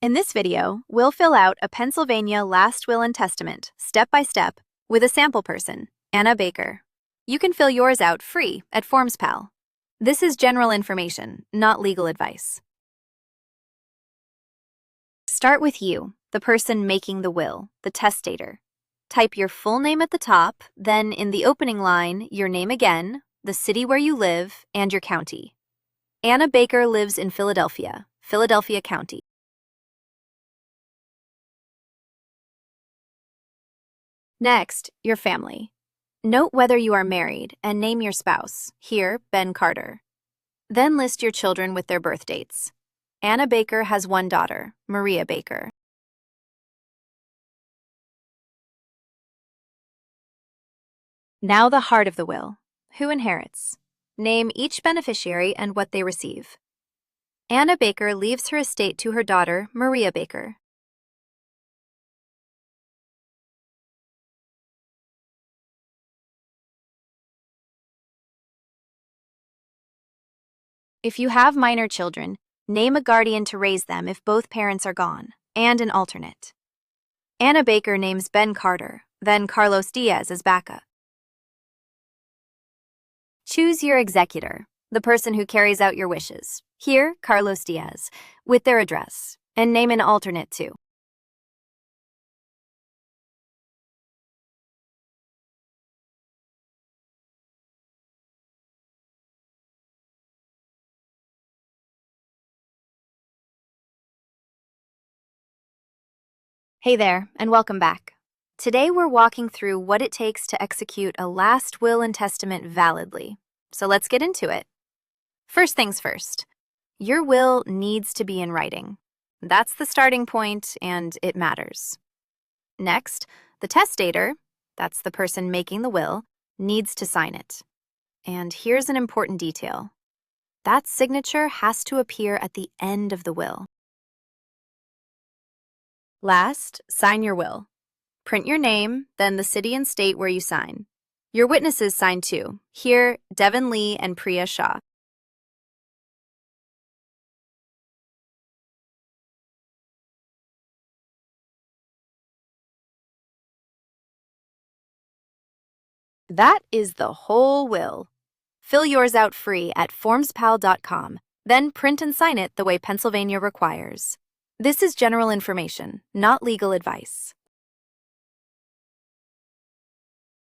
In this video, we'll fill out a Pennsylvania last will and testament, step by step, with a sample person, Anna Baker. You can fill yours out free at FormsPal. This is general information, not legal advice. Start with you, the person making the will, the testator. Type your full name at the top, then in the opening line, your name again, the city where you live, and your county. Anna Baker lives in Philadelphia, Philadelphia County. Next, your family. Note whether you are married and name your spouse, here, Ben Carter. Then list your children with their birth dates. Anna Baker has one daughter, Maria Baker. Now the heart of the will. Who inherits? Name each beneficiary and what they receive. Anna Baker leaves her estate to her daughter, Maria Baker. If you have minor children, name a guardian to raise them if both parents are gone, and an alternate. Anna Baker names Ben Carter, then Carlos Diaz as backup. Choose your executor, the person who carries out your wishes, here, Carlos Diaz, with their address, and name an alternate too. Hey there, and welcome back. Today we're walking through what it takes to execute a last will and testament validly. So let's get into it. First things first, your will needs to be in writing. That's the starting point, and it matters. Next, the testator, that's the person making the will, needs to sign it. And here's an important detail. That signature has to appear at the end of the will. Last, sign your will. Print your name, then the city and state where you sign. Your witnesses sign too. Here, Devin Lee and Priya Shah. That is the whole will. Fill yours out free at FormsPal.com, then print and sign it the way Pennsylvania requires. This is general information, not legal advice.